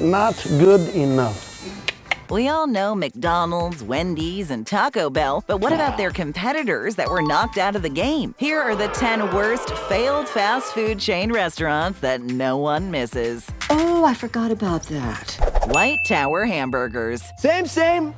not good enough. We all know McDonald's, Wendy's, and Taco Bell, but what about their competitors that were knocked out of the game? Here are the 10 worst failed fast food chain restaurants that no one misses. Oh, I forgot about that. White Tower Hamburgers. Same,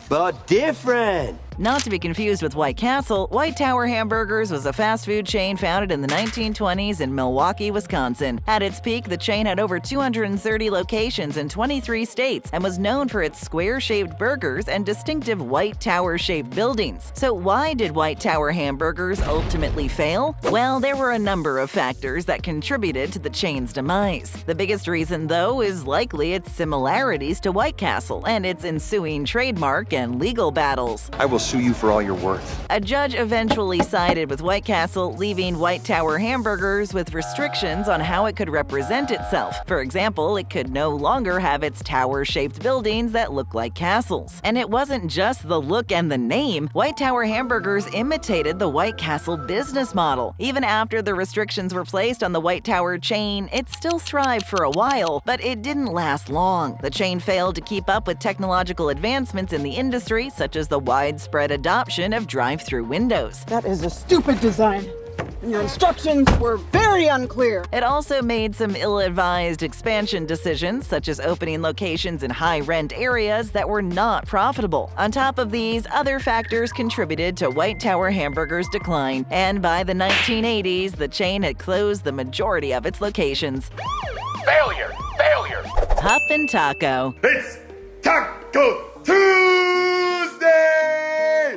but different. Not to be confused with White Castle, White Tower Hamburgers was a fast food chain founded in the 1920s in Milwaukee, Wisconsin. At its peak, the chain had over 230 locations in 23 states and was known for its square-shaped burgers and distinctive white tower-shaped buildings. So why did White Tower Hamburgers ultimately fail? Well, there were a number of factors that contributed to the chain's demise. The biggest reason, though, is likely its similarities to White Castle and its ensuing trademark and legal battles. I will sue you for all you're worth. A judge eventually sided with White Castle, leaving White Tower Hamburgers with restrictions on how it could represent itself. For example, it could no longer have its tower-shaped buildings that look like castles. And it wasn't just the look and the name. White Tower Hamburgers imitated the White Castle business model. Even after the restrictions were placed on the White Tower chain, it still thrived for a while, but it didn't last long. The chain failed to keep up with technological advancements in the industry, such as the widespread adoption of drive-through windows. That is a stupid design. And your instructions were very unclear. It also made some ill-advised expansion decisions, such as opening locations in high-rent areas that were not profitable. On top of these, other factors contributed to White Tower Hamburgers' decline, and by the 1980s, the chain had closed the majority of its locations. Failure! Pup N Taco. It's Taco Tuesday!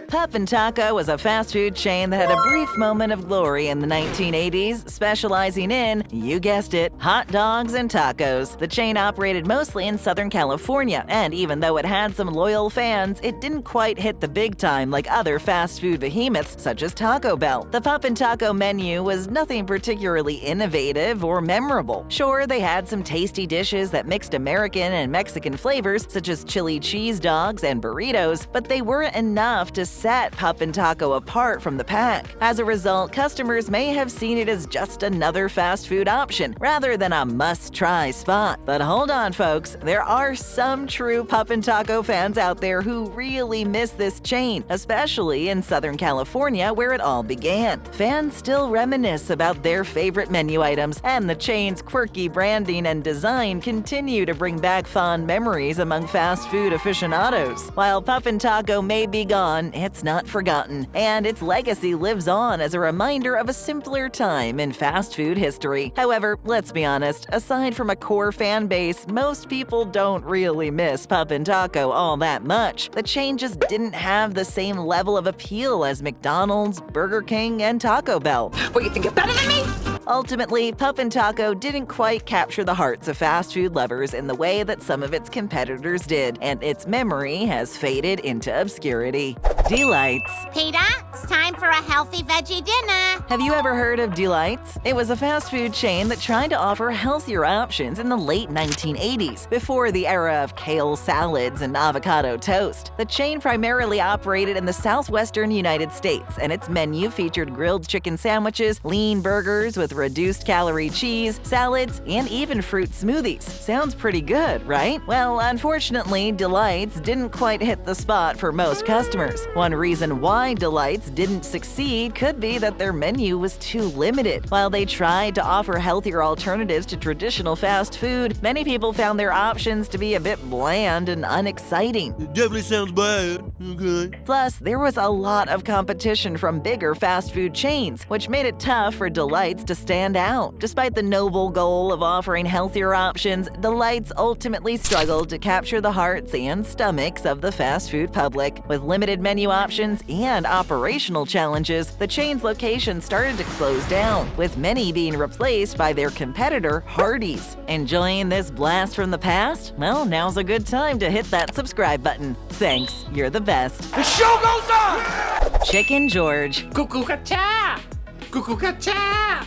Pup N Taco was a fast food chain that had a brief moment of glory in the 1980s, specializing in, you guessed it, hot dogs and tacos. The chain operated mostly in Southern California, and even though it had some loyal fans, it didn't quite hit the big time like other fast food behemoths such as Taco Bell. The Pup N Taco menu was nothing particularly innovative or memorable. Sure, they had some tasty dishes that mixed American and Mexican flavors, such as chili cheese dogs and burritos, but they weren't enough to set Pup N Taco apart from the pack. As a result, customers may have seen it as just another fast food option, rather than a must-try spot. But hold on, folks, there are some true Pup N Taco fans out there who really miss this chain, especially in Southern California where it all began. Fans still reminisce about their favorite menu items, and the chain's quirky branding and design continue to bring back fond memories among fast food aficionados. While Pup N Taco may be gone, it's not forgotten, and its legacy lives on as a reminder of a simpler time in fast food history. However, let's be honest, aside from a core fan base, most people don't really miss Pup N Taco all that much. The chain just didn't have the same level of appeal as McDonald's, Burger King, and Taco Bell. What, you think you're better than me? Ultimately, Pup N Taco didn't quite capture the hearts of fast food lovers in the way that some of its competitors did, and its memory has faded into obscurity. Delights. Peter, it's time for a healthy veggie dinner. Have you ever heard of Delights? It was a fast food chain that tried to offer healthier options in the late 1980s, before the era of kale salads and avocado toast. The chain primarily operated in the southwestern United States, and its menu featured grilled chicken sandwiches, lean burgers with reduced calorie cheese, salads, and even fruit smoothies. Sounds pretty good, right? Well, unfortunately, Delights didn't quite hit the spot for most customers. One reason why Delights didn't succeed could be that their menu was too limited. While they tried to offer healthier alternatives to traditional fast food, many people found their options to be a bit bland and unexciting. It definitely sounds bad. Okay. Plus, there was a lot of competition from bigger fast food chains, which made it tough for Delights to stand out. Despite the noble goal of offering healthier options, Delights ultimately struggled to capture the hearts and stomachs of the fast food public. With limited menu options and operational challenges, the chain's locations started to close down, with many being replaced by their competitor, Hardee's. Enjoying this blast from the past? Well, now's a good time to hit that subscribe button. Thanks, you're the best. The show goes on! Chicken George. Cuckoo-ca-cha!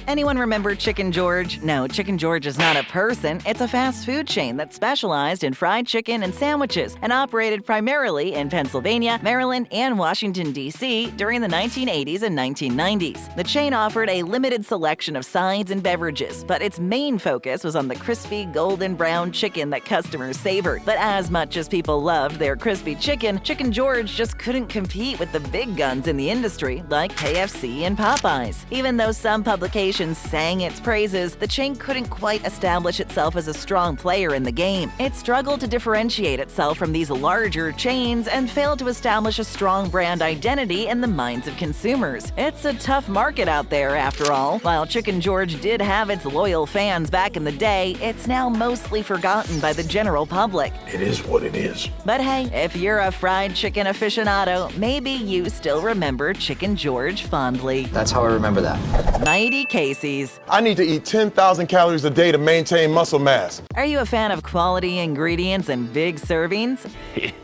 Anyone remember Chicken George? No, Chicken George is not a person. It's a fast food chain that specialized in fried chicken and sandwiches and operated primarily in Pennsylvania, Maryland, and Washington, D.C. during the 1980s and 1990s. The chain offered a limited selection of sides and beverages, but its main focus was on the crispy, golden brown chicken that customers savored. But as much as people loved their crispy chicken, Chicken George just couldn't compete with the big guns in the industry like KFC and Popeyes. Even though some publications sang its praises, the chain couldn't quite establish itself as a strong player in the game. It struggled to differentiate itself from these larger chains and failed to establish a strong brand identity in the minds of consumers. It's a tough market out there, after all. While Chicken George did have its loyal fans back in the day, it's now mostly forgotten by the general public. It is what it is. But hey, if you're a fried chicken aficionado, maybe you still remember Chicken George fondly. That's how I remember that. Mighty Casey's. I need to eat 10,000 calories a day to maintain muscle mass. Are you a fan of quality ingredients and big servings?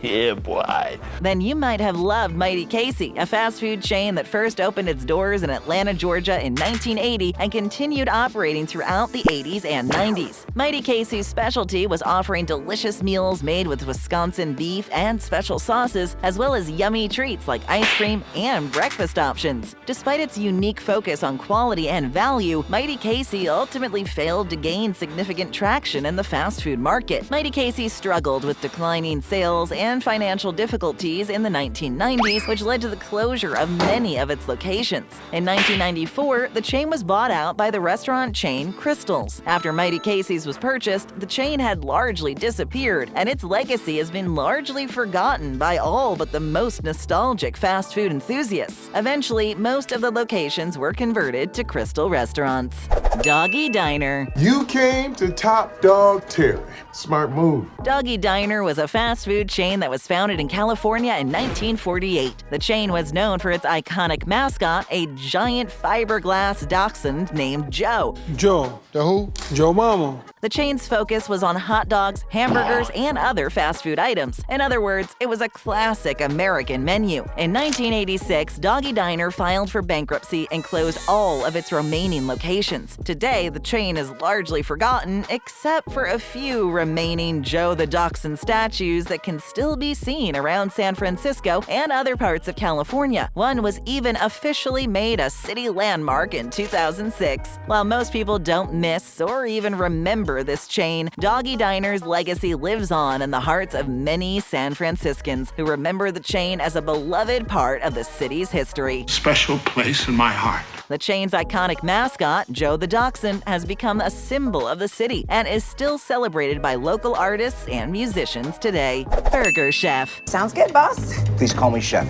Yeah, boy. Then you might have loved Mighty Casey, a fast food chain that first opened its doors in Atlanta, Georgia in 1980 and continued operating throughout the 80s and 90s. Mighty Casey's specialty was offering delicious meals made with Wisconsin beef and special sauces, as well as yummy treats like ice cream and breakfast options. Despite its unique focus on quality and value, Mighty Casey ultimately failed to gain significant traction in the fast food market. Mighty Casey struggled with declining sales and financial difficulties in the 1990s, which led to the closure of many of its locations. In 1994, the chain was bought out by the restaurant chain Crystal's. After Mighty Casey's was purchased, the chain had largely disappeared, and its legacy has been largely forgotten by all but the most nostalgic fast food enthusiasts. Eventually, most of the locations were converted to Crystal restaurants. Doggie Diner. You came to Top Dog Terry. Smart move. Doggie Diner was a fast food chain that was founded in California in 1948. The chain was known for its iconic mascot, a giant fiberglass dachshund named Joe. Joe. The who? Joe Mama. The chain's focus was on hot dogs, hamburgers, and other fast food items. In other words, it was a classic American menu. In 1986, Doggie Diner filed for bankruptcy and closed all of its remaining locations. Today, the chain is largely forgotten, except for a few remaining Joe the Dachshund statues that can still be seen around San Francisco and other parts of California. One was even officially made a city landmark in 2006. While most people don't miss or even remember this chain, Doggie Diner's legacy lives on in the hearts of many San Franciscans who remember the chain as a beloved part of the city's history. Special place in my heart. The chain's iconic mascot, Joe the Dachshund, has become a symbol of the city and is still celebrated by local artists and musicians today. Burger Chef. Sounds good, boss. Please call me Chef.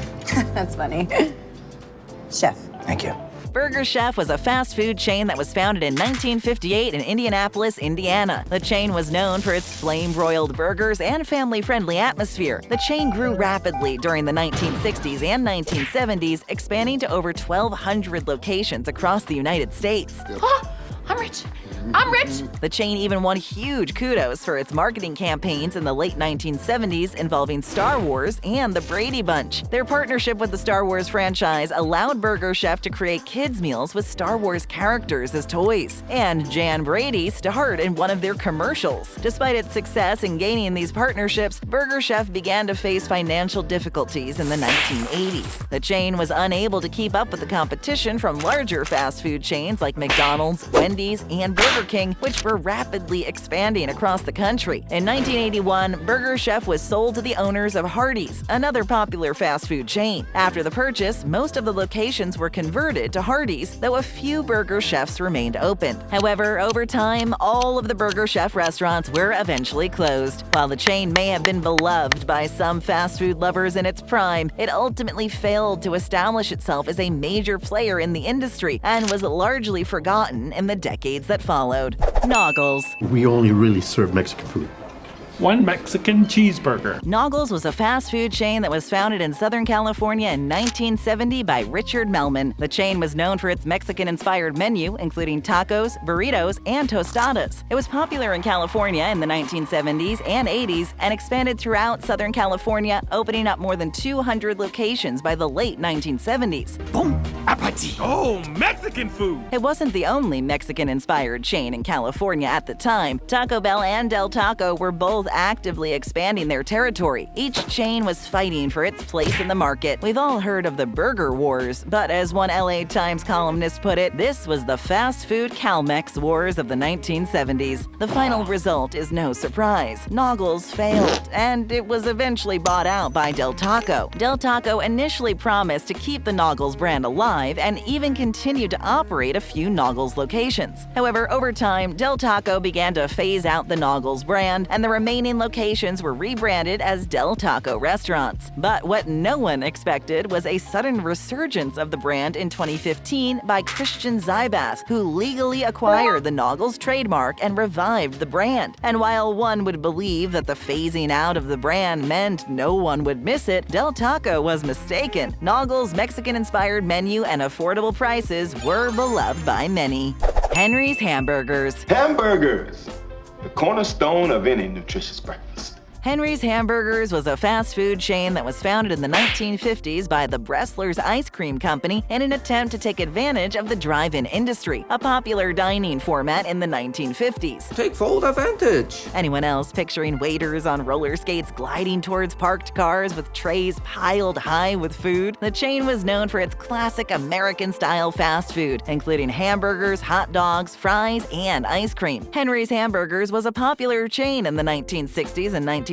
That's funny. Chef. Thank you. Burger Chef was a fast food chain that was founded in 1958 in Indianapolis, Indiana. The chain was known for its flame-broiled burgers and family-friendly atmosphere. The chain grew rapidly during the 1960s and 1970s, expanding to over 1,200 locations across the United States. I'm rich. I'm rich. The chain even won huge kudos for its marketing campaigns in the late 1970s involving Star Wars and the Brady Bunch. Their partnership with the Star Wars franchise allowed Burger Chef to create kids' meals with Star Wars characters as toys. And Jan Brady starred in one of their commercials. Despite its success in gaining these partnerships, Burger Chef began to face financial difficulties in the 1980s. The chain was unable to keep up with the competition from larger fast food chains like McDonald's, Wendy's, and Burger King, which were rapidly expanding across the country. In 1981, Burger Chef was sold to the owners of Hardee's, another popular fast food chain. After the purchase, most of the locations were converted to Hardee's, though a few Burger Chefs remained open. However, over time, all of the Burger Chef restaurants were eventually closed. While the chain may have been beloved by some fast food lovers in its prime, it ultimately failed to establish itself as a major player in the industry and was largely forgotten in the decades that followed. Naugles. We only really serve Mexican food. 1 Mexican cheeseburger. Naugles was a fast food chain that was founded in Southern California in 1970 by Richard Melman. The chain was known for its Mexican-inspired menu, including tacos, burritos, and tostadas. It was popular in California in the 1970s and 80s and expanded throughout Southern California, opening up more than 200 locations by the late 1970s. Bon appetit. Oh, Mexican food. It wasn't the only Mexican-inspired chain in California at the time. Taco Bell and Del Taco were both actively expanding their territory. Each chain was fighting for its place in the market. We've all heard of the burger wars, but as one LA Times columnist put it, this was the fast food CalMex wars of the 1970s. The final result is no surprise. Naugles failed, and it was eventually bought out by Del Taco. Del Taco initially promised to keep the Naugles brand alive and even continued to operate a few Naugles locations. However, over time, Del Taco began to phase out the Naugles brand, and the remaining locations were rebranded as Del Taco restaurants. But what no one expected was a sudden resurgence of the brand in 2015 by Christian Zybath, who legally acquired the Naugles trademark and revived the brand. And while one would believe that the phasing out of the brand meant no one would miss it, Del Taco was mistaken. Naugles' Mexican-inspired menu and affordable prices were beloved by many. Henry's Hamburgers. Hamburgers, the cornerstone of any nutritious breakfast. Henry's Hamburgers was a fast food chain that was founded in the 1950s by the Bresler's Ice Cream Company in an attempt to take advantage of the drive-in industry, a popular dining format in the 1950s. Take full advantage. Anyone else picturing waiters on roller skates gliding towards parked cars with trays piled high with food? The chain was known for its classic American-style fast food, including hamburgers, hot dogs, fries, and ice cream. Henry's Hamburgers was a popular chain in the 1960s and 1970s,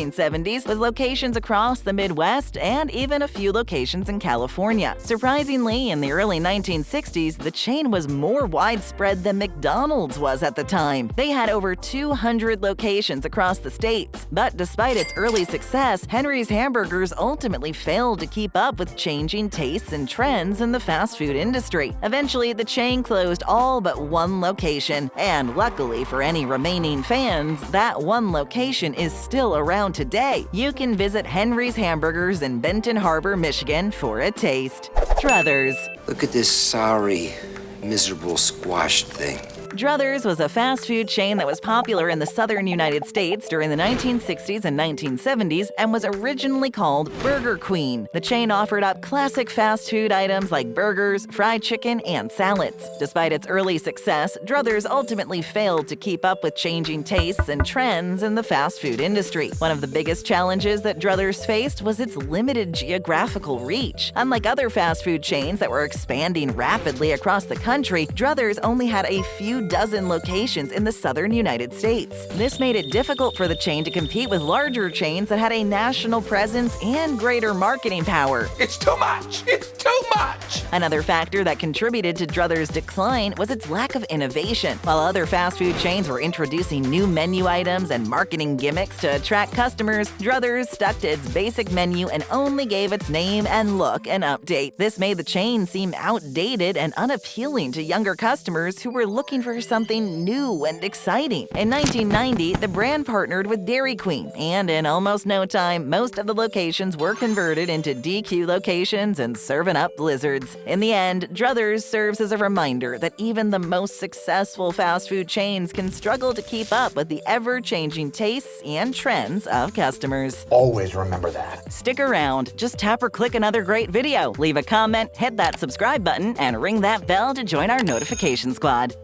with locations across the Midwest and even a few locations in California. Surprisingly, in the early 1960s, the chain was more widespread than McDonald's was at the time. They had over 200 locations across the states. But despite its early success, Henry's Hamburgers ultimately failed to keep up with changing tastes and trends in the fast food industry. Eventually, the chain closed all but one location, and luckily for any remaining fans, that one location is still around today. You can visit Henry's Hamburgers in Benton Harbor, Michigan for a taste. Druther's. Look at this sorry, miserable squashed thing. Druther's was a fast food chain that was popular in the southern United States during the 1960s and 1970s and was originally called Burger Queen. The chain offered up classic fast food items like burgers, fried chicken, and salads. Despite its early success, Druther's ultimately failed to keep up with changing tastes and trends in the fast food industry. One of the biggest challenges that Druther's faced was its limited geographical reach. Unlike other fast food chains that were expanding rapidly across the country, Druther's only had a few dozen locations in the southern United States. This made it difficult for the chain to compete with larger chains that had a national presence and greater marketing power. It's too much. It's too much. Another factor that contributed to Druther's decline was its lack of innovation. While other fast food chains were introducing new menu items and marketing gimmicks to attract customers, Druther's stuck to its basic menu and only gave its name and look an update. This made the chain seem outdated and unappealing to younger customers who were looking for something new and exciting. In 1990, the brand partnered with Dairy Queen, and in almost no time, most of the locations were converted into DQ locations and serving up blizzards. In the end, Druther's serves as a reminder that even the most successful fast food chains can struggle to keep up with the ever-changing tastes and trends of customers. Always remember that. Stick around. Just tap or click another great video, leave a comment, hit that subscribe button, and ring that bell to join our notification squad.